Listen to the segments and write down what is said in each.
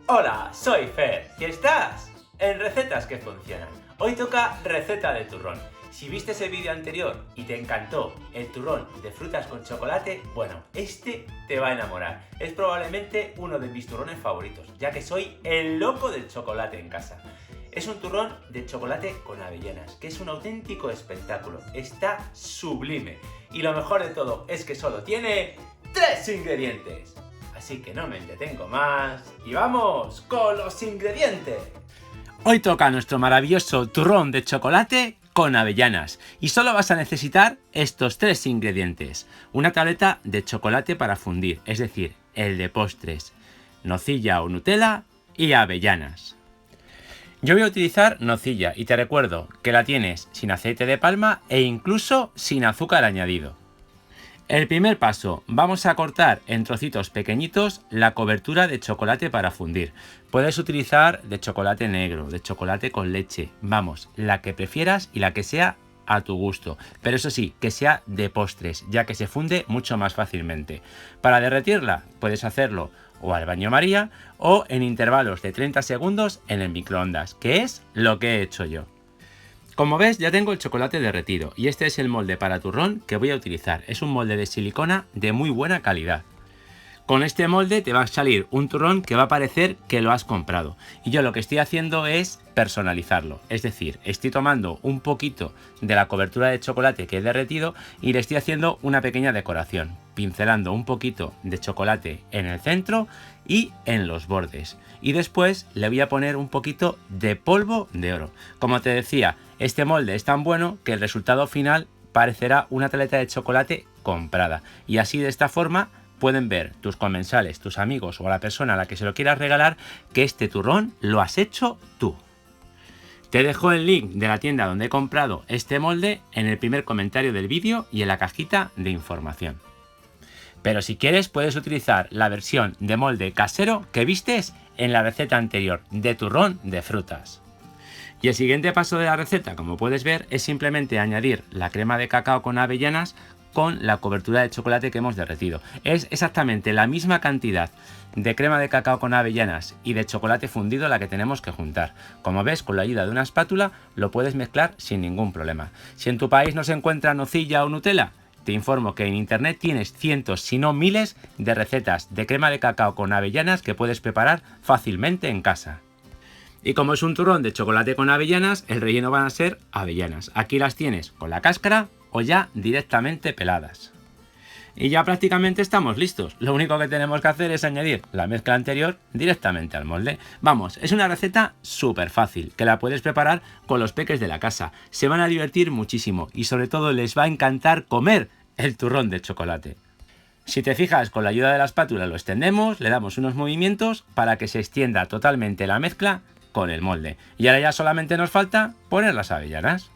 Hola, soy Fer y estás en Recetas que Funcionan. Hoy toca receta de turrón. Si viste ese vídeo anterior y te encantó el turrón de frutas con chocolate, bueno, este te va a enamorar. Es probablemente uno de mis turrones favoritos, ya que soy el loco del chocolate en casa. Es un turrón de chocolate con avellanas, que es un auténtico espectáculo. Está sublime. Y lo mejor de todo es que solo tiene 3 ingredientes. Así que no me entretengo más y vamos con los ingredientes. Hoy toca nuestro maravilloso turrón de chocolate con avellanas y solo vas a necesitar estos 3 ingredientes. Una tableta de chocolate para fundir, es decir, el de postres, nocilla o Nutella y avellanas. Yo voy a utilizar nocilla y te recuerdo que la tienes sin aceite de palma e incluso sin azúcar añadido. El primer paso, vamos a cortar en trocitos pequeñitos la cobertura de chocolate para fundir. Puedes utilizar de chocolate negro, de chocolate con leche, vamos, la que prefieras y la que sea a tu gusto. Pero eso sí, que sea de postres, ya que se funde mucho más fácilmente. Para derretirla, puedes hacerlo o al baño María o en intervalos de 30 segundos en el microondas, que es lo que he hecho yo. Como ves, ya tengo el chocolate derretido y este es el molde para turrón que voy a utilizar. Es un molde de silicona de muy buena calidad. Con este molde te va a salir un turrón que va a parecer que lo has comprado. Y yo lo que estoy haciendo es personalizarlo. Es decir, estoy tomando un poquito de la cobertura de chocolate que he derretido y le estoy haciendo una pequeña decoración. Pincelando un poquito de chocolate en el centro y en los bordes. Y después le voy a poner un poquito de polvo de oro. Como te decía, este molde es tan bueno que el resultado final parecerá una tableta de chocolate comprada. Y así de esta forma pueden ver tus comensales, tus amigos o a la persona a la que se lo quieras regalar que este turrón lo has hecho tú. Te dejo el link de la tienda donde he comprado este molde en el primer comentario del vídeo y en la cajita de información. Pero si quieres puedes utilizar la versión de molde casero que vistes en la receta anterior de turrón de frutas. Y el siguiente paso de la receta, como puedes ver, es simplemente añadir la crema de cacao con avellanas con la cobertura de chocolate que hemos derretido. Es exactamente la misma cantidad de crema de cacao con avellanas y de chocolate fundido la que tenemos que juntar. Como ves, con la ayuda de una espátula lo puedes mezclar sin ningún problema. Si en tu país no se encuentra nocilla o Nutella, te informo que en internet tienes cientos, si no miles, de recetas de crema de cacao con avellanas que puedes preparar fácilmente en casa. Y como es un turrón de chocolate con avellanas, el relleno van a ser avellanas. Aquí las tienes con la cáscara o ya directamente peladas. Y ya prácticamente estamos listos. Lo único que tenemos que hacer es añadir la mezcla anterior directamente al molde. Vamos, es una receta súper fácil, que la puedes preparar con los peques de la casa. Se van a divertir muchísimo y sobre todo les va a encantar comer el turrón de chocolate. Si te fijas, con la ayuda de la espátula lo extendemos, le damos unos movimientos para que se extienda totalmente la mezcla con el molde. Y ahora ya solamente nos falta poner las avellanas.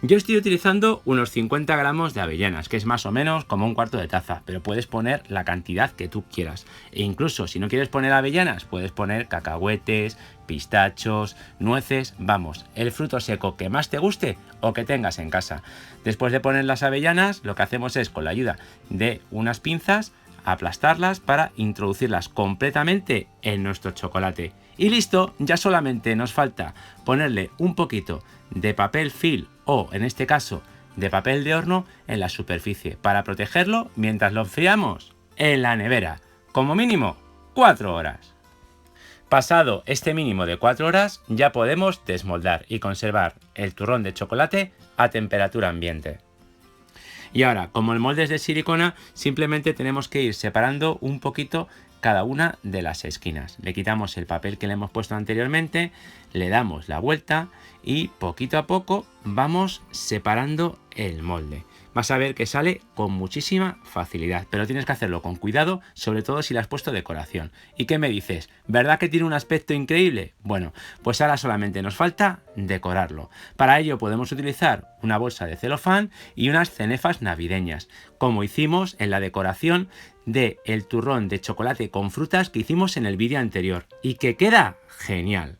Yo estoy utilizando unos 50 gramos de avellanas, que es más o menos como un cuarto de taza, pero puedes poner la cantidad que tú quieras. E incluso si no quieres poner avellanas, puedes poner cacahuetes, pistachos, nueces, vamos, el fruto seco que más te guste o que tengas en casa. Después de poner las avellanas, lo que hacemos es, con la ayuda de unas pinzas, aplastarlas para introducirlas completamente en nuestro chocolate. Y listo, ya solamente nos falta ponerle un poquito de papel film o, en este caso, de papel de horno en la superficie para protegerlo mientras lo enfriamos en la nevera, como mínimo 4 horas. Pasado este mínimo de 4 horas ya podemos desmoldar y conservar el turrón de chocolate a temperatura ambiente. Y ahora, como el molde es de silicona, simplemente tenemos que ir separando un poquito cada una de las esquinas. Le quitamos el papel que le hemos puesto anteriormente, le damos la vuelta y poquito a poco vamos separando el molde. Vas a ver que sale con muchísima facilidad, pero tienes que hacerlo con cuidado, sobre todo si le has puesto decoración. ¿Y qué me dices? ¿Verdad que tiene un aspecto increíble? Bueno, pues ahora solamente nos falta decorarlo. Para ello podemos utilizar una bolsa de celofán y unas cenefas navideñas, como hicimos en la decoración del turrón de chocolate con frutas que hicimos en el vídeo anterior y que queda genial.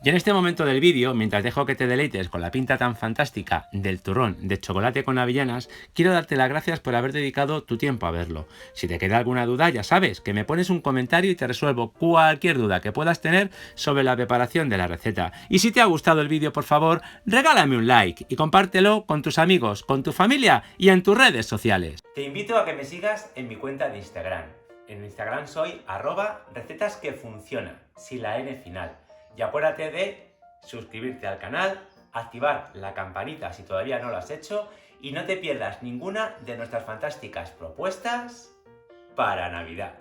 Y en este momento del vídeo, mientras dejo que te deleites con la pinta tan fantástica del turrón de chocolate con avellanas, quiero darte las gracias por haber dedicado tu tiempo a verlo. Si te queda alguna duda, ya sabes que me pones un comentario y te resuelvo cualquier duda que puedas tener sobre la preparación de la receta. Y si te ha gustado el vídeo, por favor, regálame un like y compártelo con tus amigos, con tu familia y en tus redes sociales. Te invito a que me sigas en mi cuenta de Instagram. En Instagram soy @recetasquefuncionan, sin la N final. Y acuérdate de suscribirte al canal, activar la campanita si todavía no lo has hecho y no te pierdas ninguna de nuestras fantásticas propuestas para Navidad.